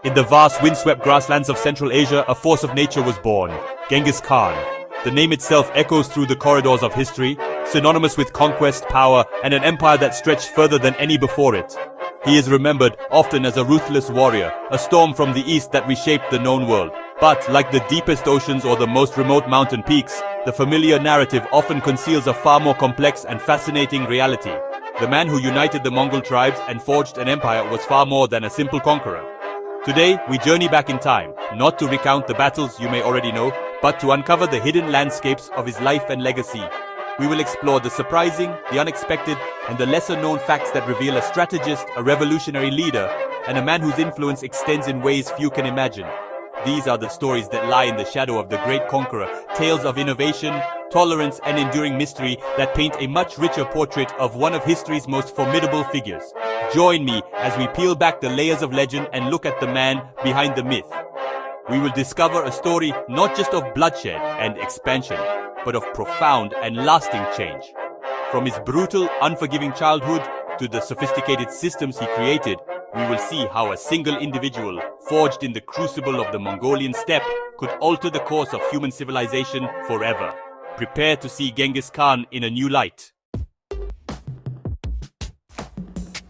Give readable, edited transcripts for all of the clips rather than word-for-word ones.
In the vast windswept grasslands of Central Asia, a force of nature was born, Genghis Khan. The name itself echoes through the corridors of history, synonymous with conquest, power, and an empire that stretched further than any before it. He is remembered often as a ruthless warrior, a storm from the east that reshaped the known world. But, like the deepest oceans or the most remote mountain peaks, the familiar narrative often conceals a far more complex and fascinating reality. The man who united the Mongol tribes and forged an empire was far more than a simple conqueror. Today, we journey back in time, not to recount the battles you may already know, but to uncover the hidden landscapes of his life and legacy. We will explore the surprising, the unexpected, and the lesser-known facts that reveal a strategist, a revolutionary leader, and a man whose influence extends in ways few can imagine. These are the stories that lie in the shadow of the great conqueror, tales of innovation, tolerance, and enduring mystery that paint a much richer portrait of one of history's most formidable figures. Join me as we peel back the layers of legend and look at the man behind the myth. We will discover a story not just of bloodshed and expansion, but of profound and lasting change. From his brutal, unforgiving childhood to the sophisticated systems he created, we will see how a single individual, forged in the crucible of the Mongolian steppe, could alter the course of human civilization forever. Prepare to see Genghis Khan in a new light.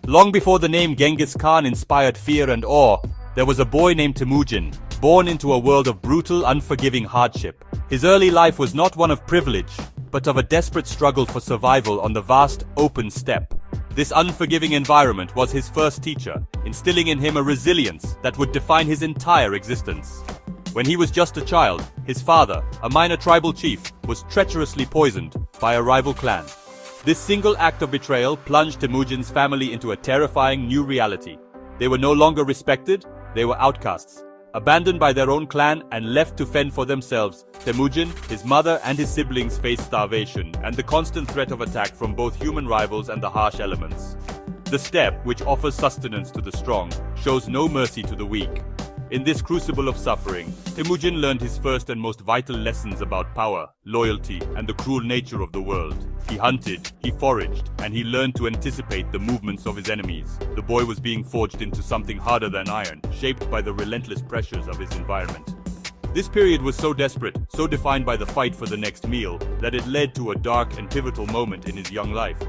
Long before the name Genghis Khan inspired fear and awe, there was a boy named Temujin, born into a world of brutal, unforgiving hardship. His early life was not one of privilege, but of a desperate struggle for survival on the vast, open steppe. This unforgiving environment was his first teacher, instilling in him a resilience that would define his entire existence. When he was just a child, his father, a minor tribal chief, was treacherously poisoned by a rival clan. This single act of betrayal plunged Temujin's family into a terrifying new reality. They were no longer respected, they were outcasts. Abandoned by their own clan and left to fend for themselves, Temujin, his mother and his siblings faced starvation and the constant threat of attack from both human rivals and the harsh elements. The steppe, which offers sustenance to the strong, shows no mercy to the weak. In this crucible of suffering, Temujin learned his first and most vital lessons about power, loyalty, and the cruel nature of the world. He hunted, he foraged, and he learned to anticipate the movements of his enemies. The boy was being forged into something harder than iron, shaped by the relentless pressures of his environment. This period was so desperate, so defined by the fight for the next meal, that it led to a dark and pivotal moment in his young life.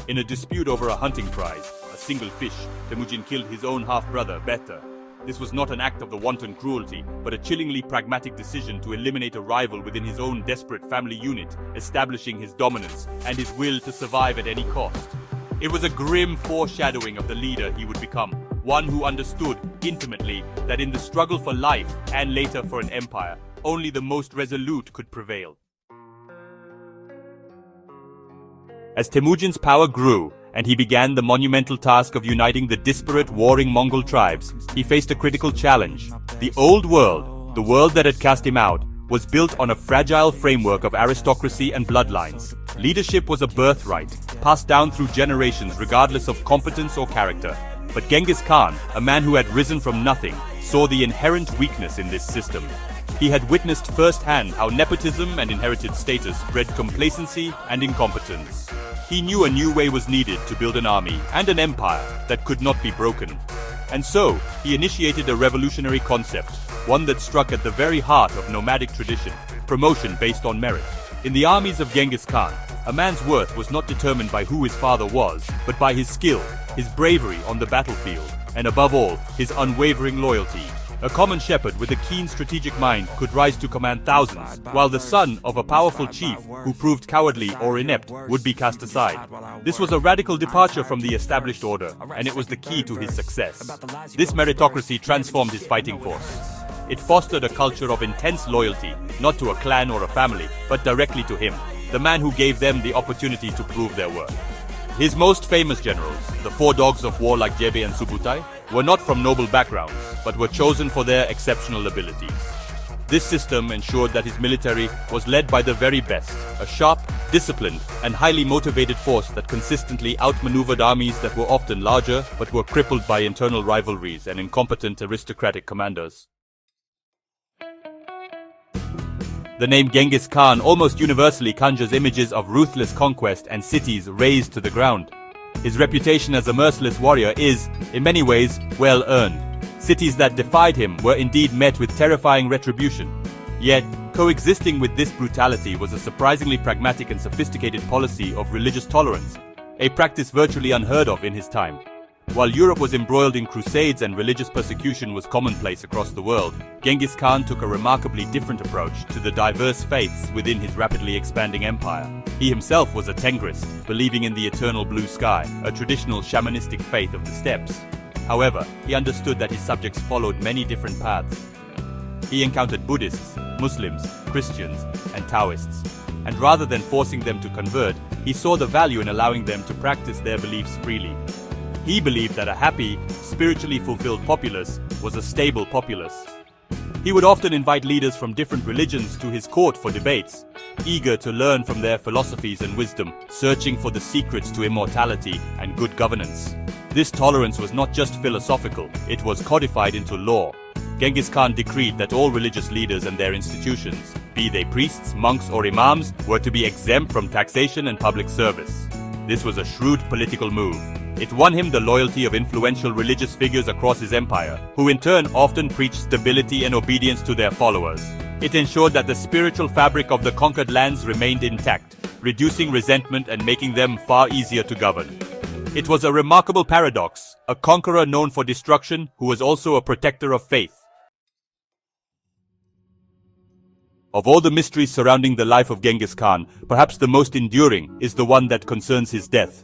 In a dispute over a hunting prize, a single fish, Temujin killed his own half-brother, Better. This was not an act of the wanton cruelty, but a chillingly pragmatic decision to eliminate a rival within his own desperate family unit, establishing his dominance and his will to survive at any cost. It was a grim foreshadowing of the leader he would become, one who understood intimately that in the struggle for life and later for an empire, only the most resolute could prevail. As Temujin's power grew, and he began the monumental task of uniting the disparate warring Mongol tribes, he faced a critical challenge. The old world, the world that had cast him out, was built on a fragile framework of aristocracy and bloodlines. Leadership was a birthright, passed down through generations regardless of competence or character. But Genghis Khan, a man who had risen from nothing, saw the inherent weakness in this system. He had witnessed firsthand how nepotism and inherited status bred complacency and incompetence. He knew a new way was needed to build an army and an empire that could not be broken. And so, he initiated a revolutionary concept, one that struck at the very heart of nomadic tradition, promotion based on merit. In the armies of Genghis Khan, a man's worth was not determined by who his father was, but by his skill, his bravery on the battlefield, and above all, his unwavering loyalty. A common shepherd with a keen strategic mind could rise to command thousands, while the son of a powerful chief who proved cowardly or inept would be cast aside. This was a radical departure from the established order, and it was the key to his success. This meritocracy transformed his fighting force. It fostered a culture of intense loyalty, not to a clan or a family, but directly to him, the man who gave them the opportunity to prove their worth. His most famous generals, the four dogs of war like Jebe and Subutai, were not from noble backgrounds, but were chosen for their exceptional abilities. This system ensured that his military was led by the very best, a sharp, disciplined, and highly motivated force that consistently outmaneuvered armies that were often larger, but were crippled by internal rivalries and incompetent aristocratic commanders. The name Genghis Khan almost universally conjures images of ruthless conquest and cities razed to the ground. His reputation as a merciless warrior is, in many ways, well earned. Cities that defied him were indeed met with terrifying retribution. Yet, coexisting with this brutality was a surprisingly pragmatic and sophisticated policy of religious tolerance, a practice virtually unheard of in his time. While Europe was embroiled in crusades and religious persecution was commonplace across the world, Genghis Khan took a remarkably different approach to the diverse faiths within his rapidly expanding empire. He himself was a Tengrist, believing in the eternal blue sky, a traditional shamanistic faith of the steppes. However, he understood that his subjects followed many different paths. He encountered Buddhists, Muslims, Christians, and Taoists, and rather than forcing them to convert, he saw the value in allowing them to practice their beliefs freely. He believed that a happy, spiritually fulfilled populace was a stable populace. He would often invite leaders from different religions to his court for debates, eager to learn from their philosophies and wisdom, searching for the secrets to immortality and good governance. This tolerance was not just philosophical, it was codified into law. Genghis Khan decreed that all religious leaders and their institutions, be they priests, monks, or imams, were to be exempt from taxation and public service. This was a shrewd political move. It won him the loyalty of influential religious figures across his empire, who in turn often preached stability and obedience to their followers. It ensured that the spiritual fabric of the conquered lands remained intact, reducing resentment and making them far easier to govern. It was a remarkable paradox, a conqueror known for destruction who was also a protector of faith. Of all the mysteries surrounding the life of Genghis Khan, perhaps the most enduring is the one that concerns his death.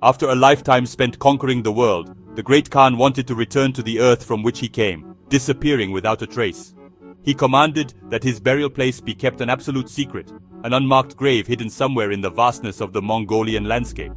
After a lifetime spent conquering the world, the great Khan wanted to return to the earth from which he came, disappearing without a trace. He commanded that his burial place be kept an absolute secret, an unmarked grave hidden somewhere in the vastness of the Mongolian landscape.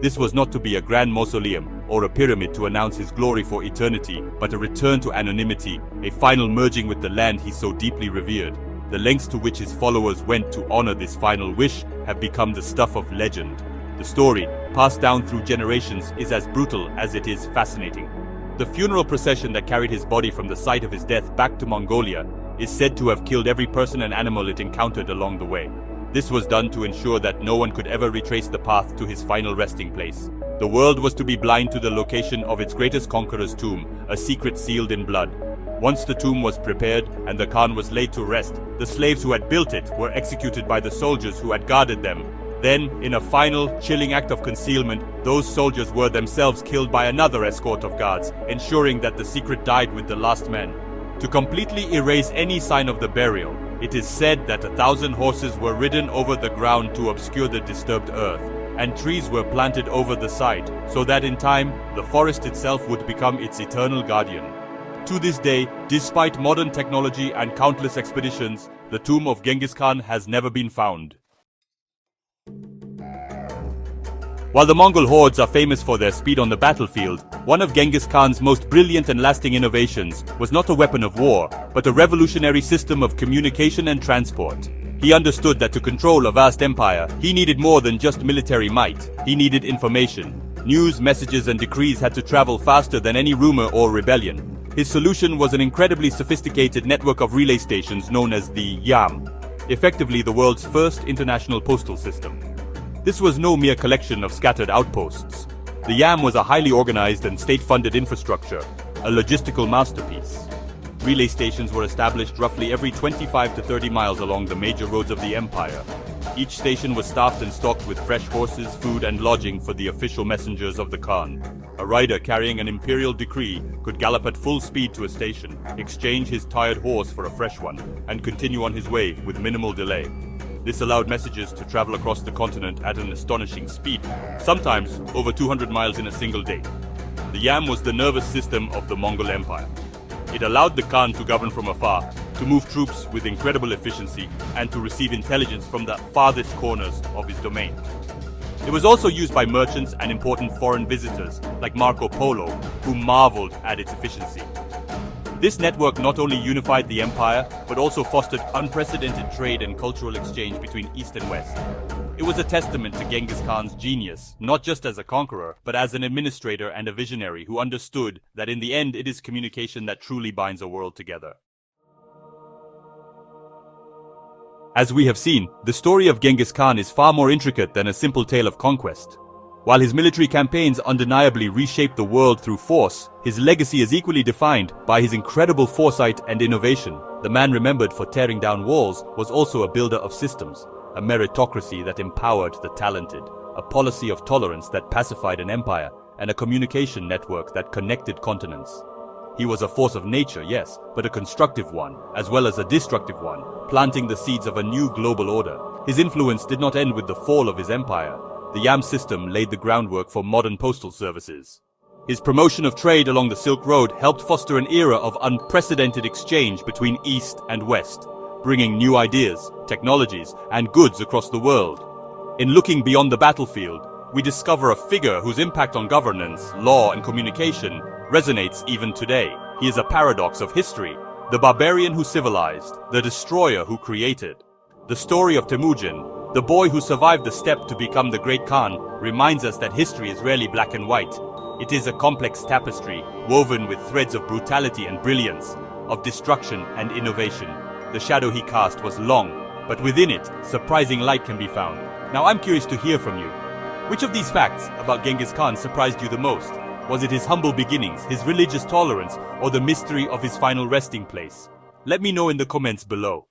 This was not to be a grand mausoleum or a pyramid to announce his glory for eternity, but a return to anonymity, a final merging with the land he so deeply revered. The lengths to which his followers went to honor this final wish have become the stuff of legend. The story, passed down through generations, is as brutal as it is fascinating. The funeral procession that carried his body from the site of his death back to Mongolia is said to have killed every person and animal it encountered along the way. This was done to ensure that no one could ever retrace the path to his final resting place. The world was to be blind to the location of its greatest conqueror's tomb, a secret sealed in blood. Once the tomb was prepared and the Khan was laid to rest, the slaves who had built it were executed by the soldiers who had guarded them. Then, in a final, chilling act of concealment, those soldiers were themselves killed by another escort of guards, ensuring that the secret died with the last man. To completely erase any sign of the burial, it is said that 1,000 horses were ridden over the ground to obscure the disturbed earth, and trees were planted over the site, so that in time, the forest itself would become its eternal guardian. To this day, despite modern technology and countless expeditions, the tomb of Genghis Khan has never been found. While the Mongol hordes are famous for their speed on the battlefield, one of Genghis Khan's most brilliant and lasting innovations was not a weapon of war, but a revolutionary system of communication and transport. He understood that to control a vast empire, he needed more than just military might. He needed information. News, messages, and decrees had to travel faster than any rumor or rebellion. His solution was an incredibly sophisticated network of relay stations known as the YAM, effectively the world's first international postal system. This was no mere collection of scattered outposts. The YAM was a highly organized and state-funded infrastructure, a logistical masterpiece. Relay stations were established roughly every 25 to 30 miles along the major roads of the empire. Each station was staffed and stocked with fresh horses, food, and lodging for the official messengers of the Khan. A rider carrying an imperial decree could gallop at full speed to a station, exchange his tired horse for a fresh one, and continue on his way with minimal delay. This allowed messages to travel across the continent at an astonishing speed, sometimes over 200 miles in a single day. The YAM was the nervous system of the Mongol Empire. It allowed the Khan to govern from afar, to move troops with incredible efficiency, and to receive intelligence from the farthest corners of his domain. It was also used by merchants and important foreign visitors, like Marco Polo, who marveled at its efficiency. This network not only unified the empire, but also fostered unprecedented trade and cultural exchange between East and West. It was a testament to Genghis Khan's genius, not just as a conqueror, but as an administrator and a visionary who understood that in the end it is communication that truly binds a world together. As we have seen, the story of Genghis Khan is far more intricate than a simple tale of conquest. While his military campaigns undeniably reshaped the world through force, his legacy is equally defined by his incredible foresight and innovation. The man remembered for tearing down walls was also a builder of systems, a meritocracy that empowered the talented, a policy of tolerance that pacified an empire, and a communication network that connected continents. He was a force of nature, yes, but a constructive one, as well as a destructive one, planting the seeds of a new global order. His influence did not end with the fall of his empire. The Yam system laid the groundwork for modern postal services. His promotion of trade along the Silk Road helped foster an era of unprecedented exchange between East and West, bringing new ideas, technologies, and goods across the world. In looking beyond the battlefield, we discover a figure whose impact on governance, law, and communication resonates even today. He is a paradox of history, the barbarian who civilized, the destroyer who created. The story of Temujin, the boy who survived the steppe to become the great Khan, reminds us that history is rarely black and white. It is a complex tapestry, woven with threads of brutality and brilliance, of destruction and innovation. The shadow he cast was long, but within it, surprising light can be found. Now I'm curious to hear from you. Which of these facts about Genghis Khan surprised you the most? Was it his humble beginnings, his religious tolerance, or the mystery of his final resting place? Let me know in the comments below.